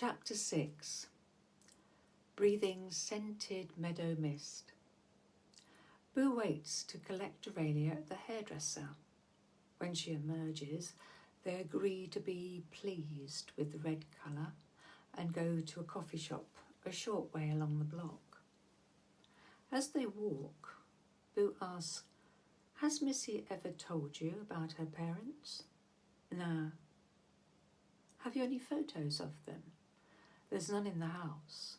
Chapter 6. Breathing scented meadow mist. Boo waits to collect Aurelia at the hairdresser. When she emerges, they agree to be pleased with the red colour and go to a coffee shop a short way along the block. As they walk, Boo asks, "Has Missy ever told you about her parents?" "No." "Have you any photos of them?" "There's none in the house."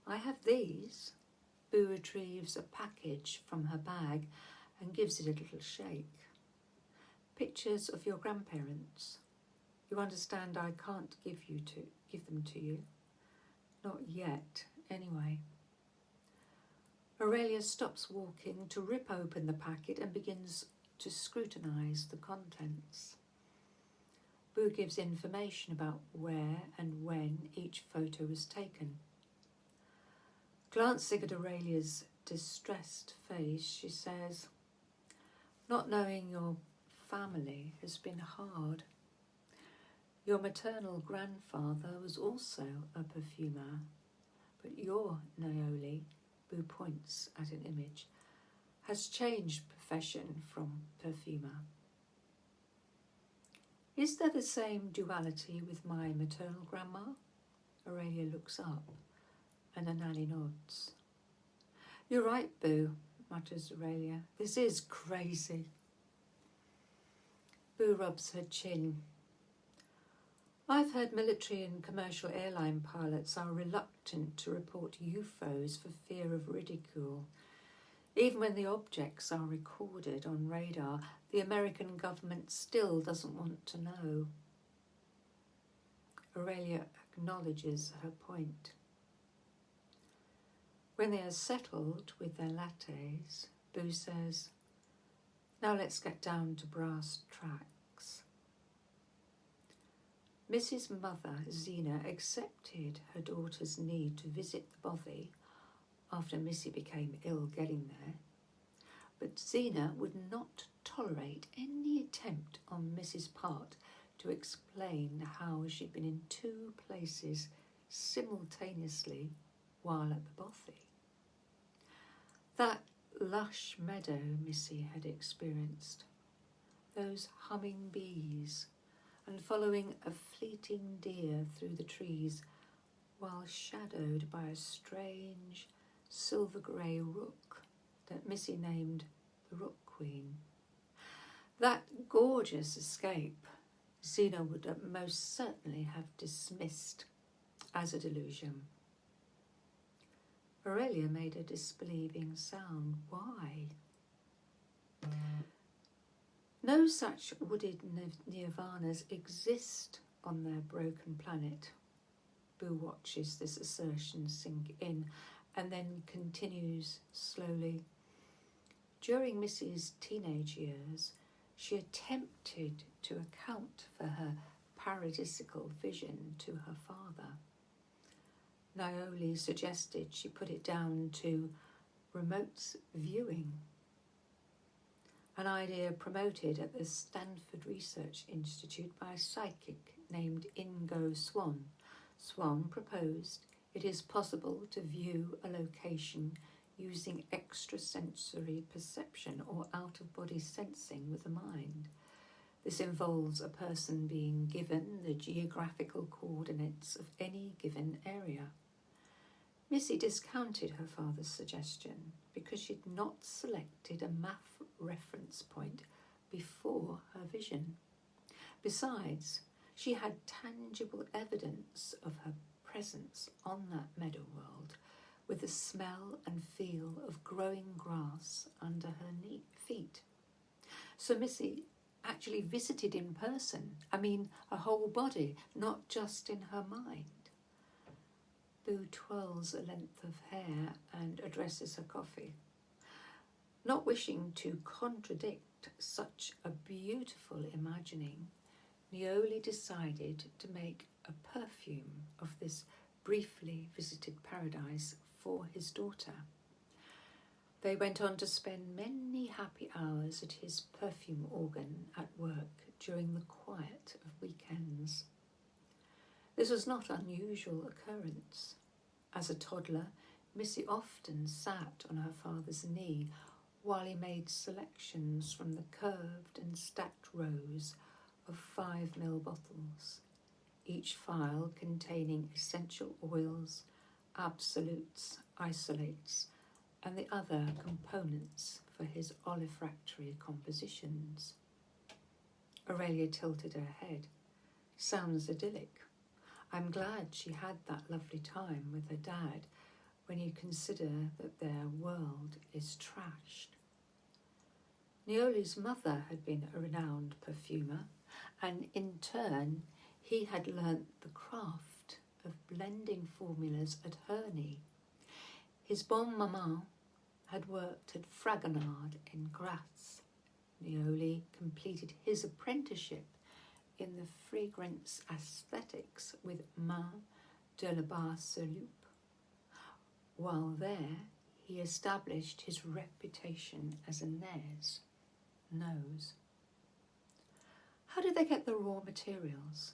"I have these." Boo retrieves a package from her bag and gives it a little shake. "Pictures of your grandparents. You understand I can't give them to you?" "Not yet, anyway." Aurelia stops walking to rip open the packet and begins to scrutinise the contents. Boo gives information about where and when each photo was taken. Glancing at Aurelia's distressed face, she says, "Not knowing your family has been hard. Your maternal grandfather was also a perfumer, but your Naoli," Boo points at an image, "has changed profession from perfumer." "Is there the same duality with my maternal grandma?" Aurelia looks up and Anali nods. "You're right, Boo," mutters Aurelia. "This is crazy." Boo rubs her chin. "I've heard military and commercial airline pilots are reluctant to report UFOs for fear of ridicule. Even when the objects are recorded on radar, the American government still doesn't want to know." Aurelia acknowledges her point. When they are settled with their lattes, Boo says, "Now let's get down to brass tacks." Mrs. Mother, Zena, accepted her daughter's need to visit the bothy after Missy became ill getting there, but Zena would not tolerate any attempt on Missy's part to explain how she'd been in two places simultaneously while at the bothy. That lush meadow Missy had experienced, those humming bees, and following a fleeting deer through the trees while shadowed by a strange silver-grey rook that Missy named the Rook Queen. That gorgeous escape Zena would most certainly have dismissed as a delusion. Aurelia made a disbelieving sound. Why? No such wooded nirvanas exist on their broken planet. Boo watches this assertion sink in and then continues slowly. During Missy's teenage years, she attempted to account for her paradisical vision to her father. Naoli suggested she put it down to remote viewing, an idea promoted at the Stanford Research Institute by a psychic named Ingo Swann. Swann proposed it is possible to view a location using extrasensory perception or out-of-body sensing with the mind. This involves a person being given the geographical coordinates of any given area. Missy discounted her father's suggestion because she'd not selected a math reference point before her vision. Besides, she had tangible evidence of her presence on that meadow world, with the smell and feel of growing grass under her feet. So Missy actually visited in person, her whole body, not just in her mind. Boo twirls a length of hair and addresses her coffee. Not wishing to contradict such a beautiful imagining, Naoli decided to make a perfume of this briefly visited paradise for his daughter. They went on to spend many happy hours at his perfume organ at work during the quiet of weekends. The This was not an unusual occurrence. As a toddler, Missy often sat on her father's knee while he made selections from the curved and stacked rows of 5 ml bottles, each file containing essential oils, absolutes, isolates, and the other components for his olfactory compositions. Aurelia tilted her head. Sounds idyllic. I'm glad she had that lovely time with her dad when you consider that their world is trashed. Neoli's mother had been a renowned perfumer, and in turn he had learnt the craft of blending formulas at Herney. His bonne maman had worked at Fragonard in Grasse. Neoli completed his apprenticeship in the fragrance aesthetics with Main de la Bar-sur-Loup. While there, he established his reputation as a nose. How did they get the raw materials?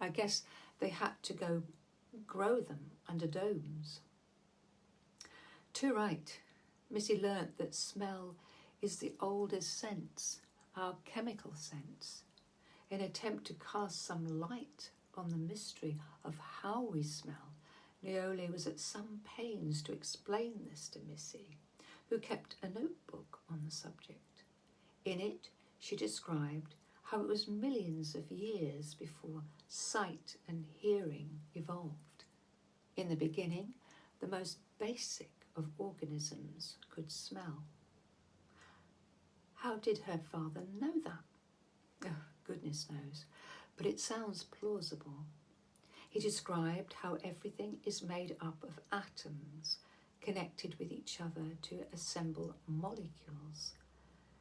I guess they had to go grow them under domes. Too right. Missy learnt that smell is the oldest sense, our chemical sense. In an attempt to cast some light on the mystery of how we smell, Neoli was at some pains to explain this to Missy, who kept a notebook on the subject. In it, she described how it was millions of years before sight and hearing evolved. In the beginning, the most basic of organisms could smell. How did her father know that? Oh, goodness knows, but it sounds plausible. He described how everything is made up of atoms connected with each other to assemble molecules.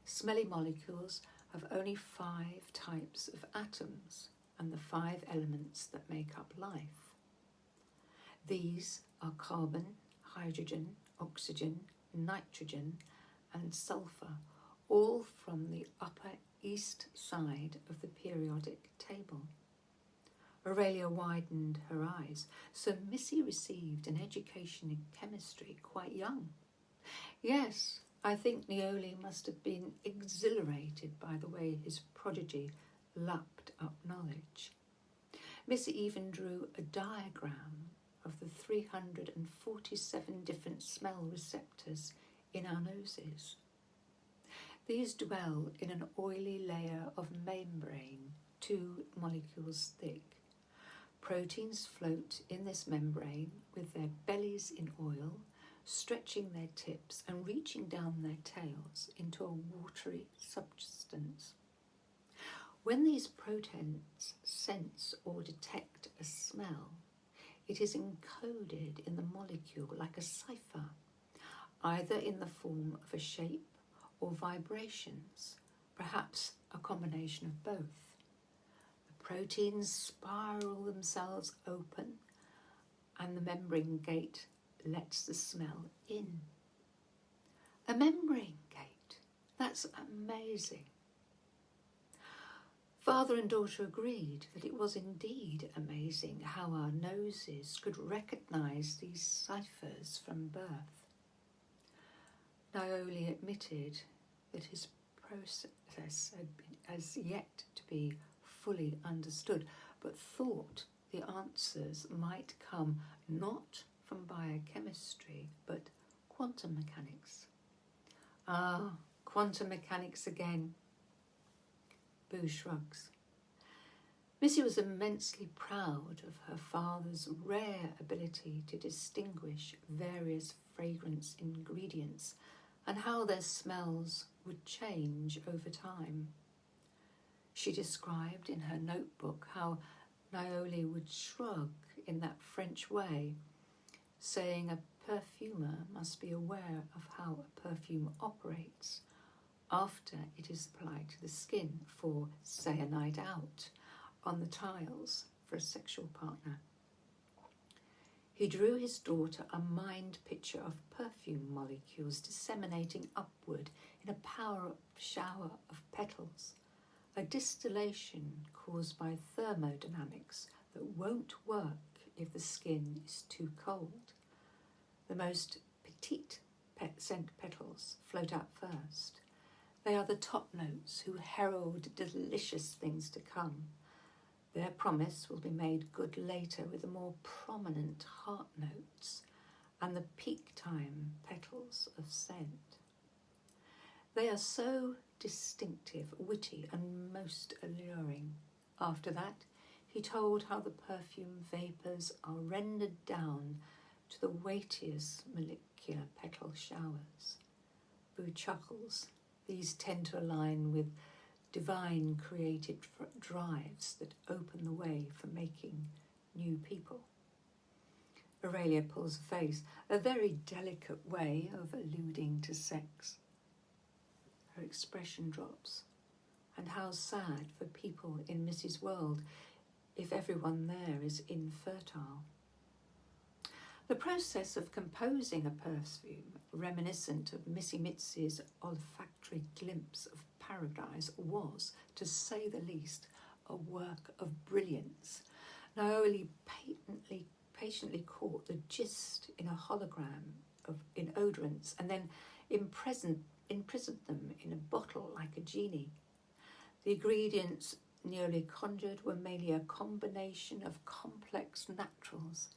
Smelly molecules have only 5 types of atoms and the 5 elements that make up life. These are carbon, hydrogen, oxygen, nitrogen, and sulfur, all from the upper east side of the periodic table. Aurelia widened her eyes, so Missy received an education in chemistry quite young. Yes, I think Neoli must have been exhilarated by the way his prodigy lapped up knowledge. Missy even drew a diagram of the 347 different smell receptors in our noses. These dwell in an oily layer of membrane, 2 molecules thick. Proteins float in this membrane with their bellies in oil, stretching their tips and reaching down their tails into a watery substance. When these proteins sense or detect a smell, it is encoded in the molecule like a cipher, either in the form of a shape or vibrations, perhaps a combination of both. The proteins spiral themselves open and the membrane gate lets the smell in. A membrane gate, that's amazing. Father and daughter agreed that it was indeed amazing how our noses could recognise these ciphers from birth. Neoli admitted that his process had been as yet to be fully understood, but thought the answers might come not from biochemistry, but quantum mechanics. Ah, quantum mechanics again. Boo shrugs. Missy was immensely proud of her father's rare ability to distinguish various fragrance ingredients and how their smells would change over time. She described in her notebook how Neoli would shrug in that French way, saying a perfumer must be aware of how a perfume operates after it is applied to the skin for, say, a night out on the tiles for a sexual partner. He drew his daughter a mind picture of perfume molecules disseminating upward in a power-up shower of petals, a distillation caused by thermodynamics that won't work if the skin is too cold. The most petite scent petals float out first. They are the top notes who herald delicious things to come. Their promise will be made good later with the more prominent heart notes and the peak time petals of scent. They are so distinctive, witty, and most alluring. After that, he told how the perfume vapours are rendered down to the weightiest molecular petal showers. Boo chuckles. These tend to align with divine creative drives that open the way for making new people. Aurelia pulls a face, a very delicate way of alluding to sex. Her expression drops. And how sad for people in Missy's world if everyone there is infertile. The process of composing a perfume reminiscent of Missy Mitzi's olfactory glimpse of paradise was, to say the least, a work of brilliance. Naoli patiently caught the gist in a hologram in odorants and then imprisoned them in a bottle like a genie. The ingredients Naoli conjured were mainly a combination of complex naturals.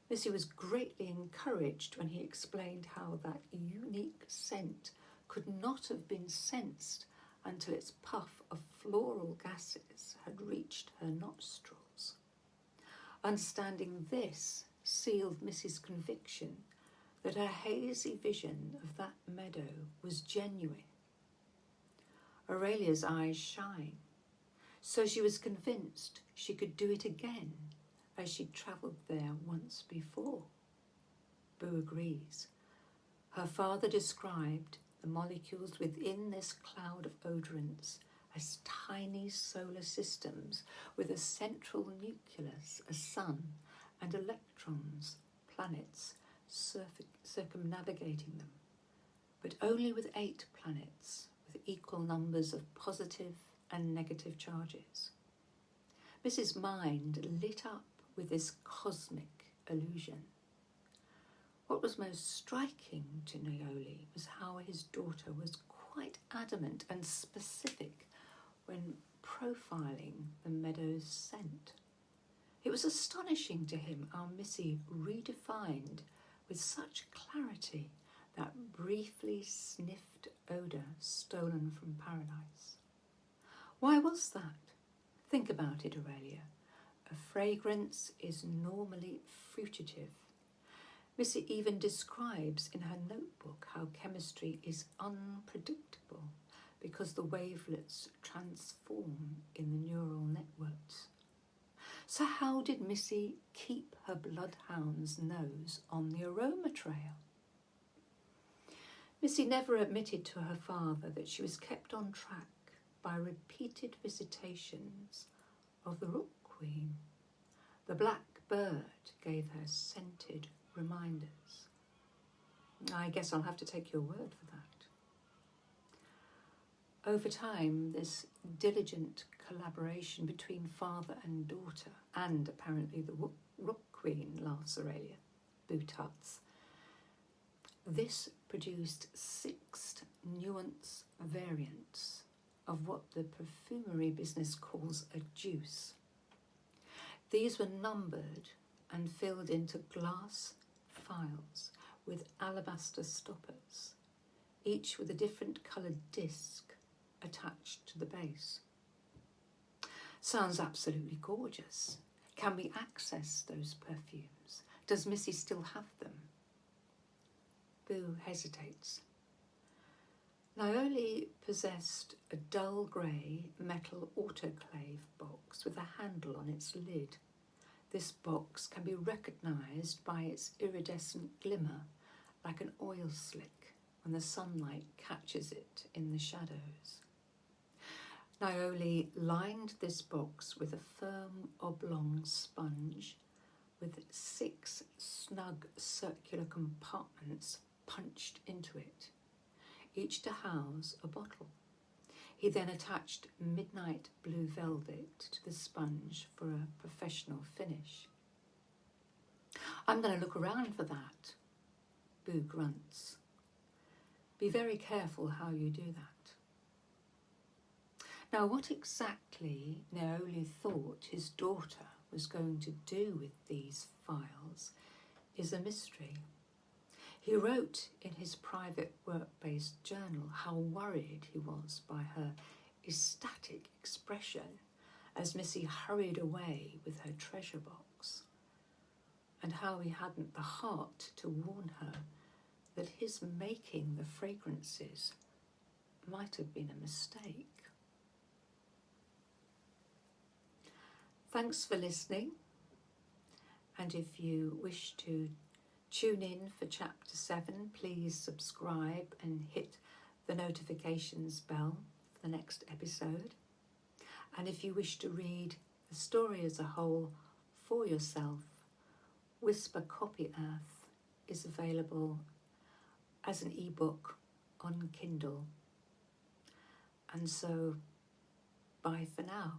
Missy was greatly encouraged when he explained how that unique scent could not have been sensed until its puff of floral gases had reached her nostrils. Understanding this sealed Missy's conviction that her hazy vision of that meadow was genuine. Aurelia's eyes shine, so she was convinced she could do it again as she'd travelled there once before. Boo agrees. Her father described the molecules within this cloud of odorants as tiny solar systems with a central nucleus, a sun, and electrons, planets, circumnavigating them, but only with 8 planets with equal numbers of positive and negative charges. Mrs. Mind lit up with this cosmic illusion. What was most striking to Naoli was how his daughter was quite adamant and specific when profiling the meadow's scent. It was astonishing to him how Missy redefined with such clarity that briefly sniffed odour stolen from paradise. Why was that? Think about it, Aurelia. A fragrance is normally fruitative. Missy even describes in her notebook how chemistry is unpredictable because the wavelets transform in the neural networks. So how did Missy keep her bloodhound's nose on the aroma trail? Missy never admitted to her father that she was kept on track by repeated visitations of the Rook Queen. The black bird gave her scented reminders. I guess I'll have to take your word for that. Over time, this diligent collaboration between father and daughter, and apparently the Rook Queen, laughs Aurelia, Boo tuts. This produced 6 nuance variants of what the perfumery business calls a juice. These were numbered and filled into glass phials with alabaster stoppers, each with a different coloured disc attached to the base. Sounds absolutely gorgeous. Can we access those perfumes? Does Missy still have them? Boo hesitates. Naoli possessed a dull grey metal autoclave box with a handle on its lid. This box can be recognised by its iridescent glimmer, like an oil slick when the sunlight catches it in the shadows. Naoli lined this box with a firm oblong sponge with 6 snug circular compartments punched into it, each to house a bottle. He then attached midnight blue velvet to the sponge for a professional finish. I'm going to look around for that, Boo grunts. Be very careful how you do that. Now, what exactly Naoli thought his daughter was going to do with these files is a mystery. He wrote in his private work-based journal how worried he was by her ecstatic expression as Missy hurried away with her treasure box, and how he hadn't the heart to warn her that his making the fragrances might have been a mistake. Thanks for listening, and if you wish to tune in for Chapter 7, please subscribe and hit the notifications bell for the next episode. And if you wish to read the story as a whole for yourself, Whisper-Copy-Earth is available as an ebook on Kindle. And so, bye for now.